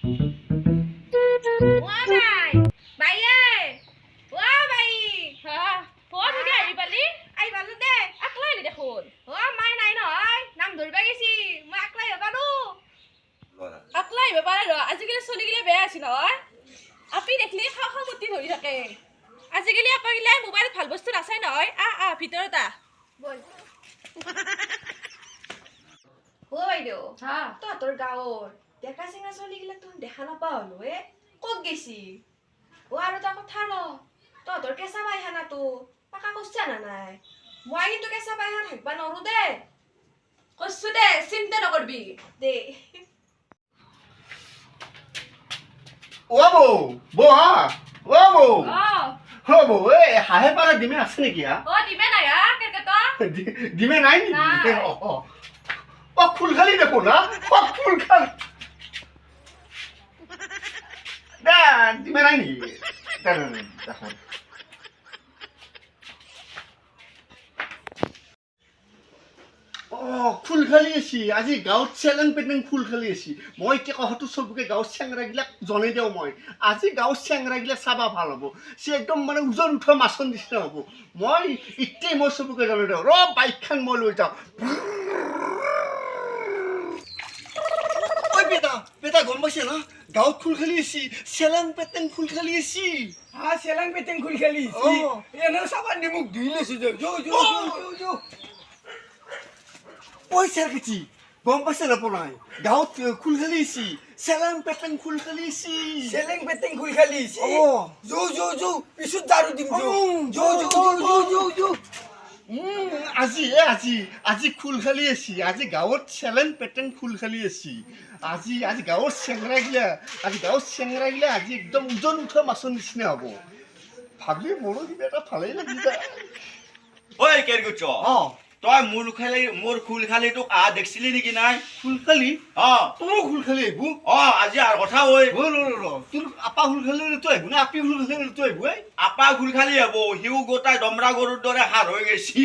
ওয়া বাই বাইয়ে ওয়া বাই হ্যাঁ ফোন দিকে আই পালি আই পালো দে আকলাই নি দেখোন ও মাই নাই নহয় নাম ধরবা গেছি মই আকলাই হবানো আকলাই বেপারে র আজিকালি চলি গিলে বেয়া আছে নহয় আপি দেখলি খাও খাও মতি ধৰি থাকে আজিকালি আপা গিলা মোবাইল ভাল বস্তু নাচাই নহয় ভিতৰত বল ও বাইদেউ হ্যাঁ তোৰ গাঁৱৰ দেখা চিঙা চলি গিলা তুমি দেখা নাপাও হলো ক'ত গেছি ও আৰু এটা কথা ৰ তোৰ কেঁচা পায়খানাটো পাকা কইছা না নাই মই কিন্তু কেঁচা পায়খানা থাকিবা নৰো দে কইছো দে চিন্তা নকৰবি দে ও বৌ হা ও বৌ এই হাঁহে পাৰা ডিমে আছে নেকি হা দিবে নাই ডিমে নাই নেকি ফুল খালি দেখো না ফুল খালি ডিমে নাই নেকি দেখো ফুল খালি আছি আজি গাঁৱত চেলেং পেটেং ফুল খালি আছি মই এতিয়া কথাটো চবকে গাঁৱত চেংৰাগিলাক জনাই দিওঁ মই আজি গাঁৱত চেংৰাগিলাক চাবা ভাল হ'ব সি একদম মানে ওজন উঠোৱা মাছৰ নিচিনা হ'ব মই এতিয়াই মই চবকে জনাই দিওঁ ৰ বাইকখন মই লৈ যাওঁ ঐ বেটা গম পাইছে না গাঁৱত ফুল খালি আছি চেলেং পেটেং ফুল খালি আছি চেলেং পেটেং ফুল খালি এনে চাবা নিমুখ ধুই লৈছো ওই স্যারকেছি গম পাইছে না পড়াই গাঁৱত ফুল খালিছি চেলেং পেটেং ফুল খালিছি চেলেং পেটেং ফুল খালি যো পিছত দাৰু দিম যো আজি ফুল খালি আছি আজি গাঁৱত চেলেং পেটেং ফুল খালি আছি আজি গাঁৱত চেংৰাগিলা আজি একদম ওজন উঠোৱা মাছৰ নিচিনা হ'ব ভাবি মোৰো কিবা এটা ভালেই লাগি যায় ঐ কেৰগুচ্ছ তই মোৰ খুল খালি তোক দেখছিলি নেকি নাই ফুল খালি তোৰো ফুল খালি আহিব আজি আৰু কথা ঐ তোৰ আপা ফুল খালি তই আহিব না আপি ফুল খালি তই আহিব আপা খুল খালি হব সিও গোটাই দমৰা গৰুৰ দৰে সাৰ হৈ গৈছি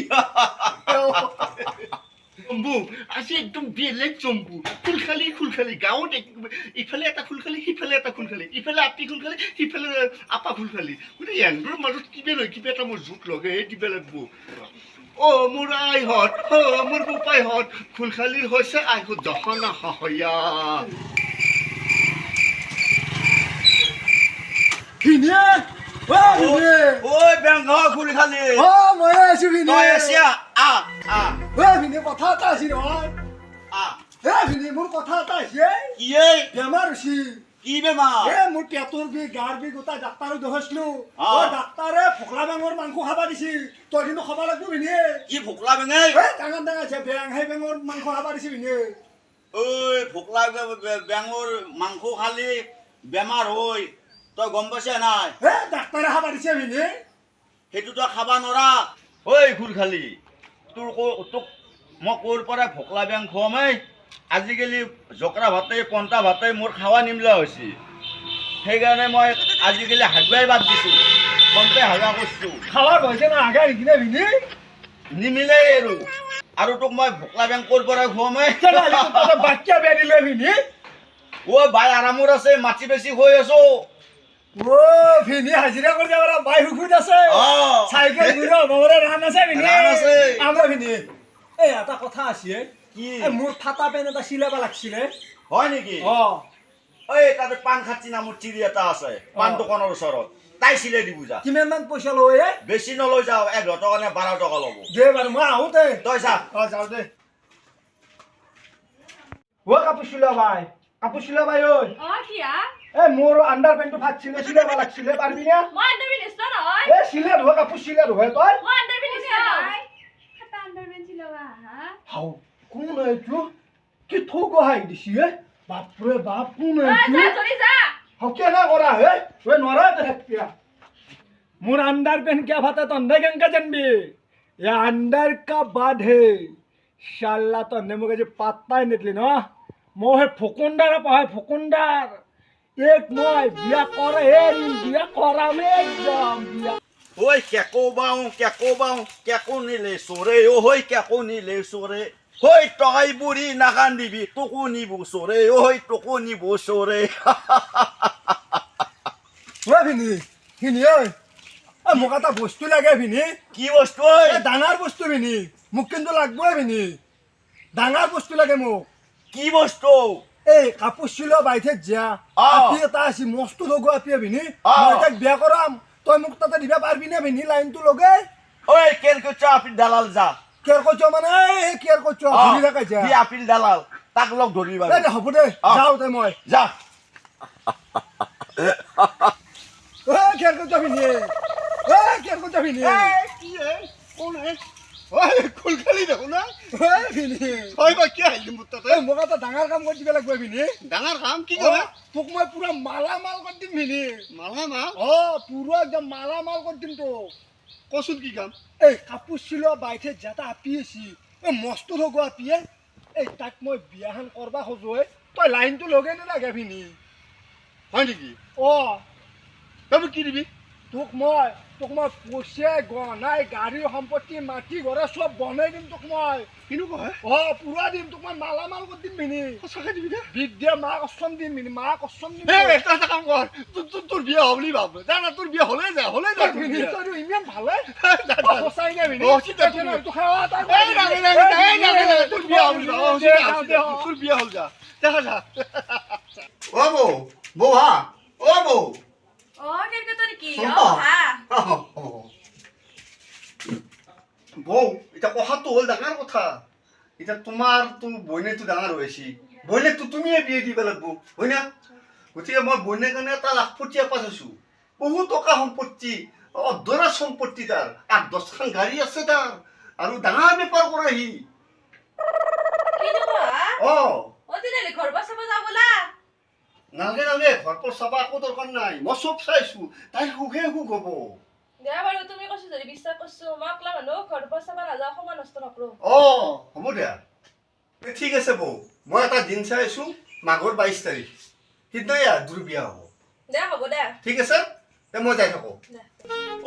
চম্বু আজি একদম বেলেগ চম্বু ফুল খালি গাঁৱত ইফালে এটা ফুল খালি সিফালে এটা ফুল খালি ইফালে আপি ফুল খালি সিফালে আপা ফুল খালি গোটেই এনবোৰৰ মাজত কিবা এটা মোৰ জোক লগে দিব লাগিব মোৰ আইহঁত মোৰ বোপাইহঁত ফুল খালিৰ হৈছে আইহঁত দহনা সহয়া বেংঘ খুল খালি মই আছো তই আছিয়া কথা এটা আছে নহয় মোৰ কথা এটা আছে কি বেমাৰ হৈছে কি বেমাৰ মোৰ পেটৰ বিষ গাৰ বিষ গোটাই ডাক্তাৰক দেখাইছিলো ডাক্তাৰে ফকলা বেঙৰ মাংস খাবা দিছে তই কিন্তু খাব লাগিব ভিনে কি ফকলা বেঙে ডাঙৰ আছে বেং সেই বেঙৰ মাংস খাবা দিছে ভিনে ঐ ফকলা বেঙৰ মাংস খালি বেমাৰ হৈ তই গম পাইছা নাই ডাক্তাৰে খাবা দিছে ভিনে সেইটো তই খাবা নৰা ঐ খুল খালি তোক মই ক'ৰ পৰা ফকলা বেং খুৱামেই আজিকালি জকৰা ভাতে পন্তা ভাতে মোৰ খাৱা নিমিলা হৈছে সেইকাৰণে মই আজিকালি হাগবাই বাদ দিছোঁ কমতে হাগা কৰিছোঁ খাৱাৰ হৈছে না আগা নিকিনে ভিনে নিমিলে আৰু তোক মই ফকলা বেং ক'ৰ পৰা খুৱামেই বাচ্চা বেয়া দিলে ভিনে বাই আৰামৰ আছে মাটি বেছি হৈ আছো ভিনি হাজিৰা কৰি যাব বাই সুখুত আছে চাইকেল ঘূৰা বৰে ৰান আছে ভিনি আমাৰ ভিনি এই এটা কথা আছে কি মোৰ ফাটা পেন এটা চিলাব লাগছিলে হয় নেকি তাতে পাণ খাচি নামৰ চিৰি এটা আছে পাণ দোকানৰ ওচৰত তাই চিলাই দিব যা কিমান মান পইচা লয় বেছি নলৈ যাওঁ 11 টকা নে 12 টকা ল'ব দে বাৰু মই আহোঁতে তই যা যাওঁ দে কাপোৰ চিলাবাই ঐ মোৰ আণ্ডাৰ পেণ্টটো ফাটছিলে চিলাব লাগছিলে পাৰিবি নে চিলাই ধোৱা কাপোৰ চিলাই ধোৱা তই হাও কোন এইটো কি থৌক হাই দিছি বাপৰে বাপ কোন এইটো কেনে কৰা নোৱাৰা এতিয়া মোৰ আণ্ডাৰ পেণ্ট কিয় ফাটা তন্দে কেনেকে জানবি আণ্ডাৰ কা বাদ হে শালা তন্দে মোক আজি পাত্তাই নিদিলি ন মই সেই ফকুন্দাৰ ফকুন্দাৰ এক মই বিয়া কৰে বিয়া কৰামে একদম বিয়া কেকো বাওঁ কেকো নিলে চৰে কেকো নিলে চৰে হই টকাই বুড়ি নাকান দিবি তোকো নিবো সরে ওই তোকো নিবো সরে ওই ভিনি ভিনি ঐ মোক এটা বস্তু লাগে ভিনি কি বস্তু ওই ডাঙৰ বস্তু ভিনি মোক কিন্তু লাগবই ভিনি ডাঙৰ বস্তু লাগে মোক কি বস্তু এই কাপোৰ চিলোৱা বাইথে যা আপি এটা আছে মস্ত লগোৱা আপি ভিনি মই তাক বিয়া কৰাম তই মোক তাতে দিবা পাৰবি নে ভিনি লাইনটো লগে ওই কেন কো চাপিল দালাল যা কেয়াৰ কৰিছ মানে এই কেয়াৰ কৰিছ ঘূৰি থাকাই যা কি আপিল দালাল তাক লগ ধৰিবা দে হ'ব দে যাওঁ দে মই যা কেয়াৰ কৰিছ ভিনি কেয়াৰ কৰিছ ভিনি কি হে কোন হে ওই খুলখালি দেখো না ভিনি ওই বা কি আহিলি মোৰ তাতে মোক এটা ডাঙৰ কাম কৰি দিব লাগিব ভিনি ডাঙৰ কাম কি কৰে তোক মই পুৰা মালামাল কৰি দিম ভিনি মালা পুৰা একদম মালামাল কৰি দিম তোক কচোন কি কাম এই কাপোৰ চিলোৱা বাইথে যাতা আপি আছি এই মস্ত লগোৱা আপিয়ে এই তাক মই বিয়াখন কৰবা খোজো তই লাইনটো লগে নালাগে ভিনি হয় নেকি তই কি দিবি তোক মই পইচা গহনাই গাড়ী সম্পত্তি মাটি ঘৰে চব বনাই দিম তোক মই কেনেকুৱা পুৰা দিম তোক মই মালামাল কৰি দিম ভিনি সঁচাকে দিবি দে বিদ্যা মাক অষ্টম দিম ভিনি মাক অষ্টম দিম এটা কাম কৰ তোৰ বিয়া হ'ব বুলি ভাব জানা তোৰ বিয়া হ'লে যা ভিনি তইতো ইমান ভালে সঁচাই নে ভিনি তোৰ বিয়া হ'ব বুলি তোৰ বিয়া হ'ল যা দেখা যা অ বৌ হা অ বৌ বৌ এতিয়া কথাটো হ'ল ডাঙৰ কথা এতিয়া তোমাৰ বইনেতো ডাঙৰ হৈছে বইনেকতো তুমিয়ে বিয়ে দিব লাগিব হয় না গতিকে মই বইনেৰ কাৰণে এটা লাখপতীয়া পাছ আছো বহু টকা সম্পত্তি অধৰা সম্পত্তি তাৰ 8-10খন গাড়ী আছে তাৰ আৰু ডাঙৰ বেপাৰ কৰে সি নালাগে নালাগে ঘৰ পৰ চাবা একো দৰকাৰ নাই মই চব চাইছো তাই সুখে সুখ হ'ব হ'ব দিয়া ঠিক আছে বৌ মই এটা দিন চাই আছো মাঘৰ 22 তাৰিখ সিদিনাই দুৰ বিয়া হ'ব ঠিক আছে মই যাই থাকো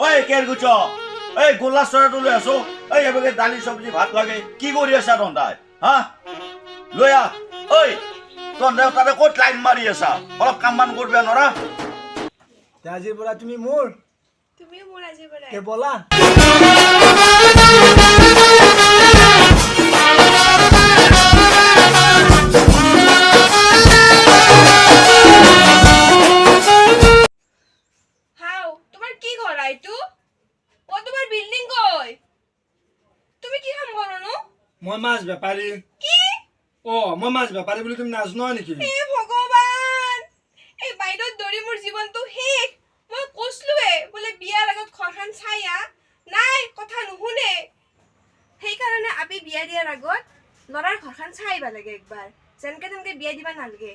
ওই কেন গুচ এই গোলা চৰাটো লৈ আছো এই এবাকে দালি চব্জি ভাত লাগে কি কৰি আছা ৰন্ধাই হা লৈ আহ ঐ তহঁতে তাতে ক'ত লাইন মাৰি আছা অলপ কাম বান কৰিবা নৰা আজিৰ পৰা তুমি মোৰ বলা মই মাছ বেপাৰী মই মাছ বেপাৰী বুলি তুমি নাজানো নেকি ভগৱান এই বাইদেউৰ দৰি মোৰ জীৱনটো শেষ মই কৈছিলোৱে বোলে বিয়াৰ আগত ঘৰখন চাইয়া নাই কথা নুশুনে সেইকাৰণে আপি বিয়া দিয়াৰ আগত ল'ৰাৰ ঘৰখন চাইবা লাগে একবাৰ যেনকে তেনকে বিয়া দিবা নালাগে